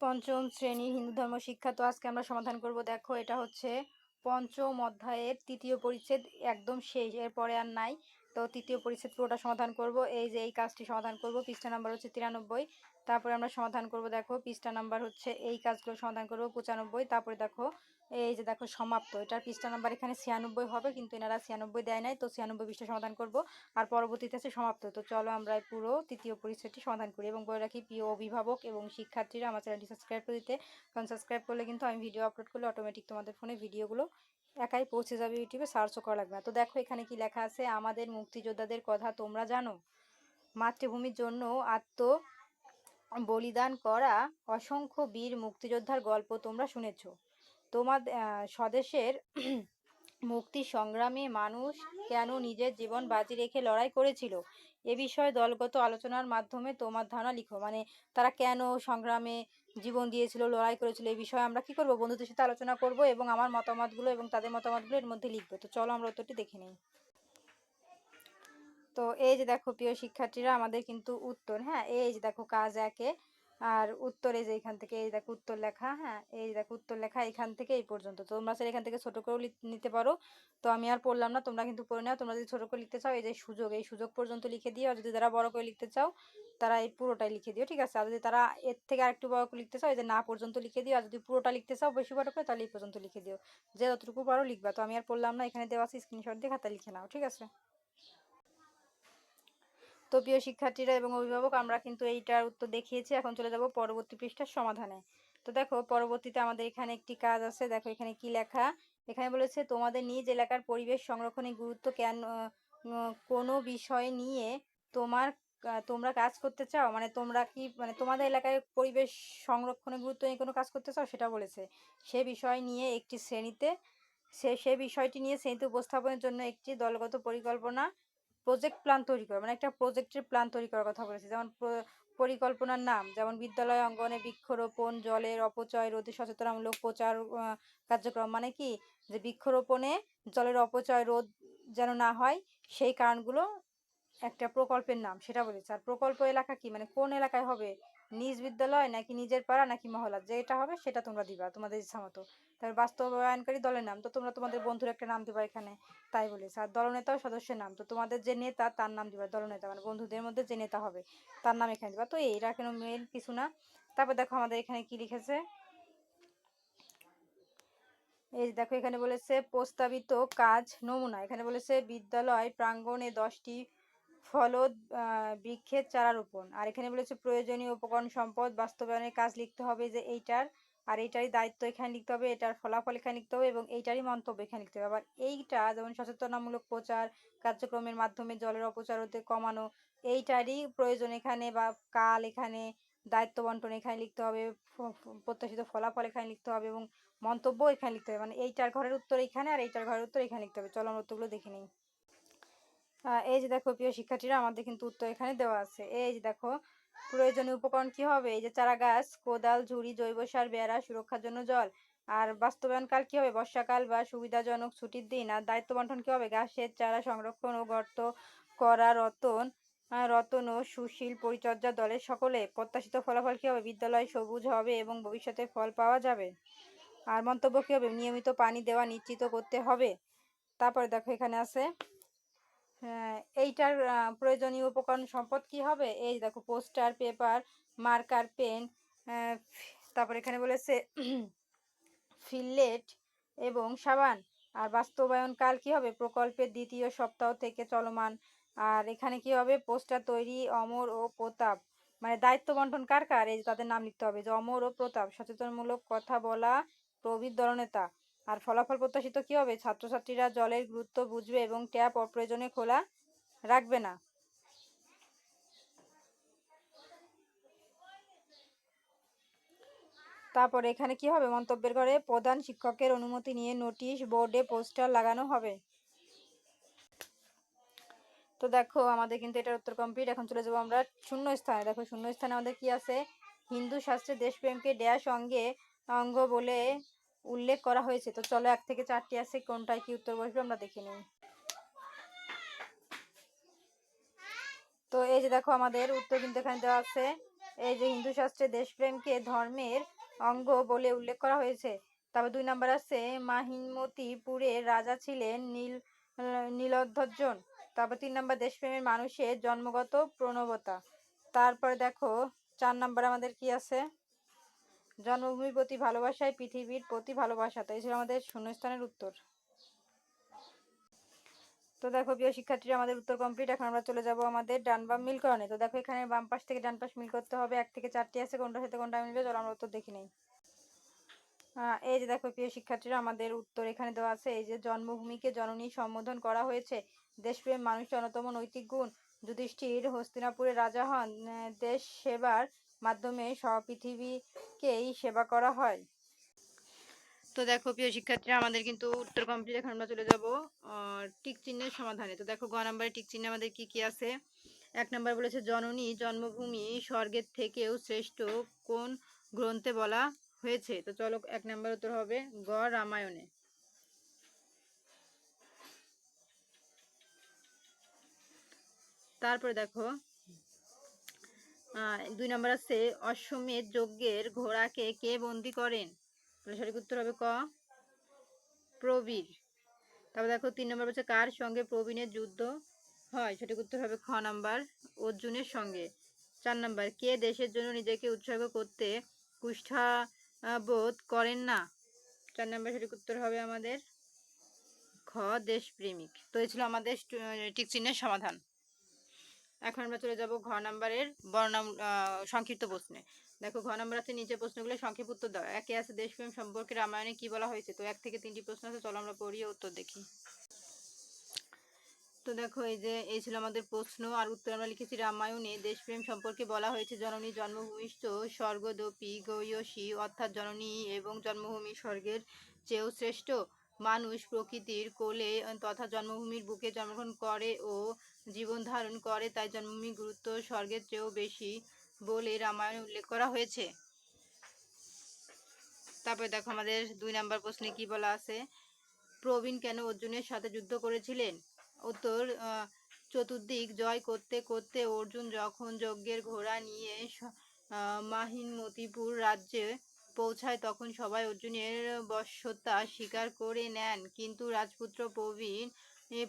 পঞ্চম শ্রেণীর হিন্দু ধর্ম শিক্ষা। তো আজকে আমরা সমাধান করব। দেখো, এটা হচ্ছে পঞ্চম অধ্যায়ের তৃতীয় পরিচ্ছেদ, একদম শেষ, এরপরে আর নাই। তো তৃতীয় পরিচ্ছেদ পুরোটা সমাধান করব। এই যে এই কাজটি সমাধান করব। পৃষ্ঠা নাম্বার হচ্ছে 93। তারপরে আমরা সমাধান করব। দেখো, পৃষ্ঠা নাম্বার হচ্ছে এই কাজগুলো সমাধান করব 95। তারপরে দেখো, এই যে দেখো সমাপ্ত, এটার পৃষ্ঠা নাম্বার এখানে 96 হবে, কিন্তু এনারা 96 দেয় নাই, তো 96 পৃষ্ঠা সমাধান করব। আর পরবর্তীতে আছে সমাপ্ত। তো চলো আমরা পুরো তৃতীয় পরিচ্ছেদটি সমাধান করি। এবং বলে রাখি, প্রিয় অভিভাবক এবং শিক্ষার্থীরা, আমার চ্যানেলটি সাবস্ক্রাইব করে দিতে, কারণ সাবস্ক্রাইব করলে কিন্তু আমি ভিডিও আপলোড করলে অটোমেটিক তোমাদের ফোনে ভিডিওগুলো একাই পৌঁছে যাবে, ইউটিউবে সার্চও করা লাগবে না। তো দেখো এখানে কি লেখা আছে, আমাদের মুক্তিযোদ্ধাদের কথা তোমরা জানো, মাতৃভূমির জন্য আত্ম বলিদান করা অসংখ্য বীর মুক্তিযোদ্ধার গল্প তোমরা শুনেছ। তোমাদের স্বদেশের মুক্তি সংগ্রামে মানুষ কেন নিজের জীবন বাজি রেখে লড়াই করেছিল, এ বিষয়ে দলগত আলোচনার মাধ্যমে তোমার ধারণা লিখো। মানে তারা কেন সংগ্রামে জীবন দিয়েছিল, লড়াই করেছিল, এই বিষয়ে আমরা কি করব, বন্ধুদের সাথে আলোচনা করব এবং আমার মতামতগুলো এবং তাদের মতামতগুলো এর মধ্যে লিখবো। তো চলো আমরা উত্তরটি দেখে নিই। তো এই যে দেখো প্রিয় শিক্ষার্থীরা, আমাদের কিন্তু উত্তর, হ্যাঁ, এই যে দেখো কাজ একে, আর উত্তর এই যে এখান থেকে, এই দেখো উত্তর লেখা, হ্যাঁ, এই দেখো উত্তর লেখা এখান থেকে এই পর্যন্ত। তো তোমরা এখান থেকে ছোট করেও নিতে পারো। তো আমি আর পড়লাম না, তোমরা কিন্তু পড়ে নাও। তোমরা যদি ছোট করে লিখতে চাও, এই যে সুযোগ, এই সুযোগ পর্যন্ত লিখে দিও। আর যদি তারা বড় করে লিখতে চাও, তারা এই পুরোটাই লিখে দিও, ঠিক আছে। আর যদি তারা এর থেকে আরেকটু বড় করে লিখতে চাও, এই যে না পর্যন্ত লিখে দিও। আর যদি পুরোটা লিখতে চাও বেশি বড় করে, তাহলে এই পর্যন্ত লিখে দিও। যে যতটুকু পারো লিখবা। তো আমি আর পড়লাম না, এখানে দেওয়া আছে, স্ক্রিনশট দিয়ে খাতা লিখে নাও, ঠিক আছে। তো প্রিয় শিক্ষার্থীরা এবং অভিভাবক, আমরা কিন্তু এইটার উত্তর দেখিয়েছি। এখন চলে যাব পরবর্তী পৃষ্ঠার সমাধানে। তো দেখো, পরবর্তীতে আমাদের এখানে একটি কাজ আছে। দেখো এখানে কি লেখা, এখানে বলেছে তোমাদের নিজ এলাকার পরিবেশ সংরক্ষণের গুরুত্ব কেন, কোনো বিষয় নিয়ে তোমরা কাজ করতে চাও, মানে তোমরা কি, মানে তোমাদের এলাকায় পরিবেশ সংরক্ষণের গুরুত্ব নিয়ে কোনো কাজ করতে চাও, সেটা বলেছে। সে বিষয় নিয়ে একটি শ্রেণীতে সে বিষয়টি নিয়ে শ্রেণীতে উপস্থাপনের জন্য একটি দলগত পরিকল্পনা, প্রজেক্ট প্ল্যান তৈরি করা, মানে একটা প্রজেক্টের প্ল্যান তৈরি করার কথা বলেছে। যেমন পরিকল্পনার নাম, যেমন বিদ্যালয় অঙ্গনে বৃক্ষরোপণ, জলের অপচয় রোধে সচেতনতামূলক প্রচার কার্যক্রম। মানে কি, যে বৃক্ষরোপণে জলের অপচয় রোধ যেন না হয়, সেই কারণগুলো একটা প্রকল্পের নাম, সেটা বলেছে। আর প্রকল্প এলাকা কি, মানে কোন এলাকায় হবে, নিজ বিদ্যালয় নাকি নিজের পাড়া নাকি মহল্লা, যেটা হবে সেটা তোমরা দিবা তোমাদের ইচ্ছা মতো। তার বাস্তবায়নকারী দলের নাম, তো তোমরা তোমাদের বন্ধুর একটা নাম দিবা এখানে, তাই বলেছে। আর দলনেতা ও সদস্যের নাম, তো তোমাদের যে নেতা তার নাম দিবা, দলনেতা মানে বন্ধুদের মধ্যে যে নেতা হবে তার নাম এখানে দিবা। তো এইটা কেন মেন কিছু না। তারপর দেখো আমাদের এখানে কি লিখেছে, এই দেখো এখানে বলেছে প্রস্তাবিত কাজ নমুনা। এখানে বলেছে বিদ্যালয় প্রাঙ্গণে 10টি ফলদ বৃক্ষের চারা রোপণ। আর এখানে বলেছে প্রয়োজনীয় উপকরণ সম্পদ বাস্তবায়নের কাজ লিখতে হবে, যে এইটার আর এইটারই দায়িত্ব এখানে লিখতে হবে, এটার ফলাফল এখানে লিখতে হবে এবং এইটারই মন্তব্য এখানে লিখতে হবে। আবার এইটা যেমন সচেতনামূলক প্রচার কার্যক্রমের মাধ্যমে জলের অপচয় হতে কমানো, এইটারই প্রয়োজন এখানে, বা কাল এখানে, দায়িত্ব বন্টন এখানে লিখতে হবে, প্রত্যাশিত ফলাফল এখানে লিখতে হবে এবং মন্তব্য এখানে লিখতে হবে। মানে এইটার ঘরের উত্তর এখানে আর এইটার ঘরের উত্তর এখানে লিখতে হবে। চলো আমরা উত্তরগুলো দেখে নিই। এই যে দেখো প্রিয় শিক্ষার্থীরা, আমাদের কিন্তু উত্তর এখানে দেওয়া আছে। এই যে দেখো, প্রয়োজনীয় উপকরণ কি হবে, এই যে চারা গাছ, কোদাল, ঝুড়ি, জৈব সার, বেড়া, সুরক্ষার জন্য জল। আর বাস্তবায়নকাল কি হবে, বর্ষাকাল বা সুবিধাজনক ছুটির দিন। আর দায়িত্ব বন্টন কি হবে, গাছের চারা সংরক্ষণ ও গর্ত করা, রতন ও সুশীল পরিচর্যা দলের সকলে। প্রত্যাশিত ফলাফল কি হবে, বিদ্যালয় সবুজ হবে এবং ভবিষ্যতে ফল পাওয়া যাবে। আর মন্তব্য কি হবে, নিয়মিত পানি দেওয়া নিশ্চিত করতে হবে। তারপরে দেখো এখানে আছে, হ্যাঁ, এইটার প্রয়োজনীয় উপকরণ সম্পদ কি হবে, এই দেখো পোস্টার, পেপার, মার্কার, পেন, তারপর এখানে বলেছে ফিললেট এবং সাবান। আর বাস্তবায়নকাল কি হবে, প্রকল্পের দ্বিতীয় সপ্তাহ থেকে চলমান। আর এখানে কি হবে, পোস্টার তৈরি অমর ও প্রতাপ, মানে দায়িত্ব বন্টন কার কার, এই তাদের নাম লিখতে হবে, যে অমর ও প্রতাপ সচেতনমূলক কথা বলা প্রবীর দলনেতা। আর ফলাফল প্রত্যাশিত কি হবে, ছাত্রছাত্রীরা জলের গুরুত্ব বুঝবে এবং ট্যাপ অপ্রয়োজনে খোলা রাখবে না। তারপর এখানে কি হবে, মন্তব্যের ঘরে প্রধান শিক্ষকের অনুমতি নিয়ে নোটিশ বোর্ডে পোস্টার লাগানো হবে। তো দেখো আমাদের কিন্তু এটার উত্তর কমপ্লিট। এখন চলে যাবো আমরা শূন্য স্থানে। দেখো শূন্য স্থানে আমাদের কি আছে, হিন্দু শাস্ত্রে দেশপ্রেমকে ড্যাশ অঙ্গ বলে উল্লেখ করা হয়েছে। তো চলো 1 থেকে 4টি আছে, কোনটায় কি উত্তর বসবে আমরা দেখে নিই। তো এই যে দেখো আমাদের উত্তর কিন্তু এখানে দেওয়া আছে, এই যে হিন্দু শাস্ত্রে দেশপ্রেমকে ধর্মের অঙ্গ বলে উল্লেখ করা হয়েছে। তারপর 2 নাম্বার আছে মাহিমতিপুরের রাজা ছিলেন নীলধ্বজন। তারপর 3 নাম্বার দেশপ্রেমের মানুষের জন্মগত প্রবণতা। তারপরে দেখো 4 নাম্বার আমাদের কি আছে, জন্মভূমির প্রতি ভালোবাসায় পৃথিবীর প্রতি ভালোবাসা। তো এই ছিল আমাদের শূন্যস্থানের উত্তর। তো দেখো প্রিয় শিক্ষার্থীরা, আমাদের উত্তর কমপ্লিট। এখন আমরা চলে যাব আমাদের ডান বাম মিলকরণে। তো দেখো এখানে বাম পাশ থেকে ডান পাশ মিল করতে হবে, 1 থেকে 4টি আছে, কোনটার সাথে কোনটা মিলবে চলো আমরা উত্তর দেখি নেই। এই যে দেখো প্রিয় শিক্ষার্থীরা, আমাদের উত্তর এখানে দেওয়া আছে। এই যে জন্মভূমিকে জননী সম্বোধন করা হয়েছে। দেশপ্রেম মানুষের অন্যতম নৈতিক গুণ। যুধিষ্ঠির হস্তিনাপুরের রাজা হন। দেশ সেবার মাধ্যমে পৃথিবীকেই সেবা করা হয়। তো দেখো প্রিয় শিক্ষার্থীরা, আমাদের কিন্তু উত্তর কমপ্লিট। এখন আমরা চলে যাব টিক চিহ্নের সমাধানে। তো দেখো গ নাম্বারে টিক চিহ্নে আমাদের কি কি আছে। 1 নাম্বার বলেছে জননী জন্মভূমি স্বর্গের থেকেও শ্রেষ্ঠ কোন গ্রন্থে বলা হয়েছে। তো চলো 1 নাম্বার উত্তর হবে গ রামায়ণে। তারপরে দেখো 2 নাম্বার আছে অশ্বমেধ যজ্ঞের ঘোড়াকে কে বন্দী করেন। তাহলে সঠিক উত্তর হবে ক প্রবীর। তারপর দেখো 3 নম্বর বলছে কার সঙ্গে প্রবীণের যুদ্ধ হয়। সঠিক উত্তর হবে খ নাম্বার অর্জুনের সঙ্গে। 4 নাম্বার কে দেশের জন্য নিজেকে উৎসর্গ করতে কুষ্ঠাবোধ করেন না। 4 নাম্বার সঠিক উত্তর হবে আমাদের খ দেশপ্রেমিক। তো এই ছিল আমাদের টিক চিহ্নের সমাধান। এখন আমরা চলে যাব ঘ নাম্বারের বর্ণাম সংক্ষিপ্ত প্রশ্নে। দেখো ঘ নাম্বার আছে নিচে প্রশ্নগুলো সংক্ষেপ উত্তর দাও। একে আছে দেশপ্রেম সম্পর্কে রামায়ণে কি বলা হয়েছে। তো 1 থেকে 3টি প্রশ্ন আছে, চলো আমরা পড়িয়ে উত্তর দেখি। তো দেখো এই ছিল আমাদের প্রশ্ন আর উত্তর। আমরা লিখেছি রামায়ণে দেশপ্রেম সম্পর্কে বলা হয়েছে জননী জন্মভূমিষ্ঠ স্বর্গদপি গৌয়সী, অর্থাৎ জননী এবং জন্মভূমি স্বর্গের চেয়েও শ্রেষ্ঠ। মানুষ প্রকৃতির কোলে তথা জন্মভূমির বুকে জন্মগ্রহণ করে ও জীবন ধারণ করে, তাই জন্মভূমির গুরুত্ব স্বর্গের চেয়েও বেশি বলে রামায়ণে উল্লেখ করা হয়েছে। তারপরে দেখো আমাদের 2 নাম্বার প্রশ্নে কি বলা আছে। প্রবীণ কেন অর্জুনের সাথে যুদ্ধ করেছিলেন। উত্তর চতুর্দিক জয় করতে করতে অর্জুন যখন যজ্ঞের ঘোড়া নিয়ে মাহিমতিপুর রাজ্যে পৌঁছায় তখন সবাই অর্জুনের বশ্যতা স্বীকার করে নেন, কিন্তু রাজপুত্র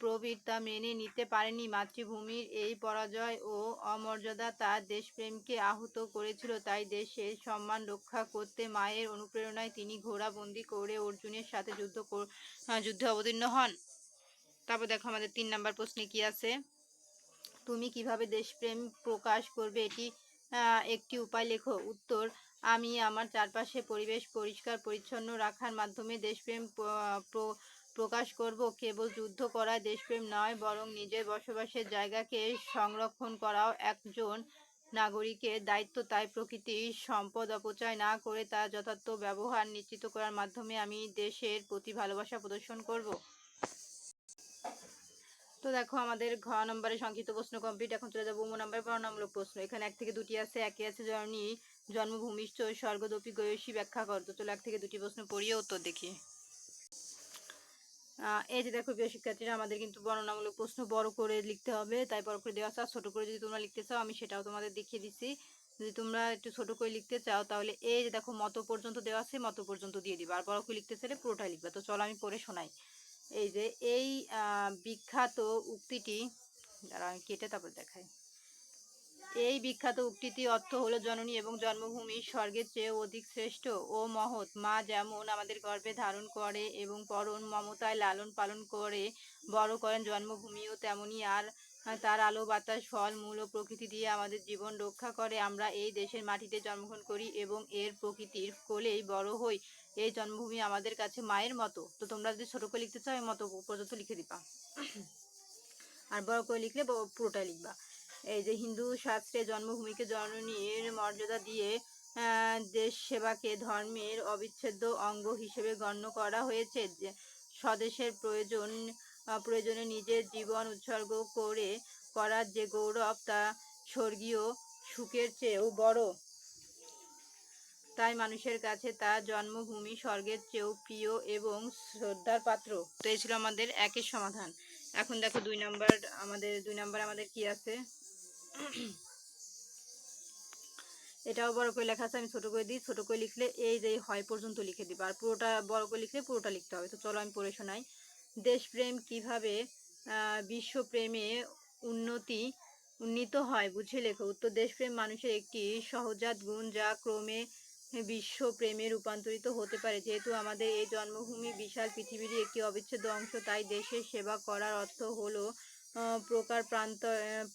প্রবীর তা মেনে নিতে পারেনি। মাতৃভূমির এই পরাজয় ও অমর্যাদা তার দেশপ্রেমকে আহত করেছিল, তাই দেশের সম্মান রক্ষা করতে মায়ের অনুপ্রেরণায় তিনি ঘোড়া বন্দি করে অর্জুনের সাথে যুদ্ধে অবতীর্ণ হন। তারপর দেখো আমাদের 3 নাম্বার প্রশ্নে কি আছে। তুমি কিভাবে দেশপ্রেম প্রকাশ করবে এটি একটি উপায় লেখো। উত্তর আমি আমার চারপাশে পরিবেশ পরিষ্কার পরিচ্ছন্ন রাখার মাধ্যমে দেশপ্রেম প্রকাশ করব। কেবল যুদ্ধ করায় দেশপ্রেম নয়, বরং নিজের বসবাসের জায়গাকে সংরক্ষণ করাও একজন নাগরিকের দায়িত্ব। তাই প্রকৃতির সম্পদ অপচয় না করে তার যথার্থ ব্যবহার নিশ্চিত করার মাধ্যমে আমি দেশের প্রতি ভালোবাসা প্রদর্শন করব। তো দেখো আমাদের ঘ নম্বরে সংক্ষিপ্ত প্রশ্ন কমপ্লিট। এখন চলে যাবো নম্বরে বর্ণনামূলক প্রশ্ন। এখানে 1 থেকে 2টি আছে। একে আছে জননী জন্মভূমিষ্ঠ স্বর্গদপি গয়সী ব্যাখ্যা কর। তো চলো 1 থেকে 2টি প্রশ্ন পড়িয়ে উত্তর দেখি। এই যে দেখো প্রিয় শিক্ষার্থীরা, আমাদের কিন্তু বর্ণনামূলক প্রশ্ন বড় করে লিখতে হবে, তাই বড় করে দেওয়া আছে। ছোট করে যদি তোমরা লিখতে চাও আমি সেটাও তোমাদের দেখিয়ে দিচ্ছি। যদি তোমরা একটু ছোট করে লিখতে চাও তাহলে এই যে দেখো মত পর্যন্ত দেওয়া আছে, মত পর্যন্ত দিয়ে দিবা। আর বড় করে লিখতে চাইলে পুরোটাই লিখবা। তো চলো আমি পড়ে শোনাই। এই যে এই বিখ্যাত উক্তিটি, যারা আমি কেটে তারপর দেখাই। এই বিখ্যাত উক্তিটি অর্থ হলো জননী এবং জন্মভূমি স্বর্গের চেয়ে অধিক শ্রেষ্ঠ ও মহৎ। মা যেমন আমাদের গর্ভে ধারণ করে এবং পরম মমতায় লালন পালন করে বড় করেন, জন্মভূমিও তেমনি। আর তার আলো বাতাস ফল মূল ও প্রকৃতি দিয়ে আমাদের জীবন রক্ষা করে। আমরা এই দেশের মাটিতে জন্মগ্রহণ করি এবং এর প্রকৃতির কোলেই বড় হই। এই জন্মভূমি আমাদের কাছে মায়ের মতো। তো তোমরা যদি ছোট করে লিখতে চাও মতো পর্যন্ত লিখে দিবা, আর বড় করে লিখলে পুরোটাই লিখবা। এই যে হিন্দু শাস্ত্রে জন্মভূমিকে জননীর মর্যাদা দিয়ে দেশ সেবাকে ধর্মের অবিচ্ছেদ্য অঙ্গ হিসেবে গণ্য করা হয়েছে। স্বদেশের প্রয়োজনে নিজের জীবন উৎসর্গ করার যে গৌরব তা স্বর্গীয় সুখের চেয়েও বড়। তাই মানুষের কাছে তার জন্মভূমি স্বর্গের চেয়েও প্রিয় এবং শ্রদ্ধার পাত্র। তো এই ছিল আমাদের 1-এর সমাধান। এখন দেখো 2 নাম্বার আমাদের কি আছে। এটাও বড় করে লেখা আছে, আমি ছোট করে দিই। ছোট করে লিখলে এই যে হয় পর্যন্ত লিখে দিব, আর পুরোটা বড় করে লিখলে পুরোটা লিখতে হবে। তো চলো আমি পড়ে শোনাই। দেশপ্রেম কিভাবে বিশ্বপ্রেমে উন্নীত হয় বুঝে লেখো। উত্তর, দেশপ্রেম মানুষের একটি সহজাত গুণ যা ক্রমে বিশ্বপ্রেমে রূপান্তরিত হতে পারে। যেহেতু আমাদের এই জন্মভূমি বিশাল পৃথিবীরই একটি অবিচ্ছেদ্য অংশ, তাই দেশের সেবা করার অর্থ হলো প্রকার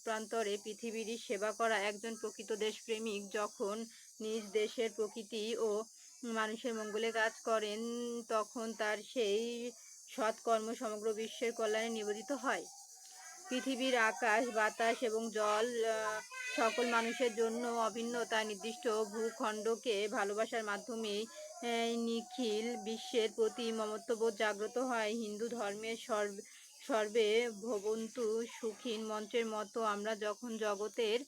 প্রান্তরে পৃথিবীরই সেবা করা। একজন প্রকৃত দেশপ্রেমিক যখন নিজ দেশের প্রকৃতি ও মানুষের মঙ্গলে কাজ করেন, তখন তার সেই সৎকর্ম সমগ্র বিশ্বের কল্যাণে নিবেদিত হয়। পৃথিবীর আকাশ, বাতাস এবং জল সকল মানুষের জন্য অভিন্ন। তাই নির্দিষ্ট ভূখণ্ডকে ভালোবাসার মাধ্যমেই নিখিল বিশ্বের প্রতি মমত্ববোধ জাগ্রত হয়। হিন্দু ধর্মের সর্বে ভবন্তু সুখিন মন্ত্রের মতো আমরা যখন জগতের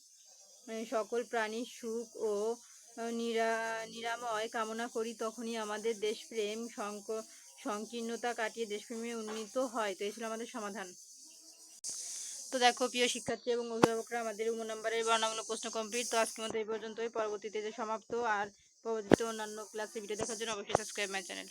সকল প্রাণীর সুখ ও নিরাময় কামনা করি, তখনই আমাদের দেশপ্রেম সংকীর্ণতা কাটিয়ে দেশপ্রেমে উন্নীত হয়। তো এই ছিল আমাদের সমাধান। তো দেখো প্রিয় শিক্ষার্থী এবং অভিভাবকরা, আমাদের ১ নম্বরের বর্ণনামূলক প্রশ্ন কমপ্লিট। তো আজকের মতো এই পর্যন্তই। পরবর্তীতে যে সমাপ্ত, আর পরবর্তীতে অন্যান্য ক্লাসে ভিডিও দেখার জন্য অবশ্যই সাবস্ক্রাইব মাই চ্যানেল।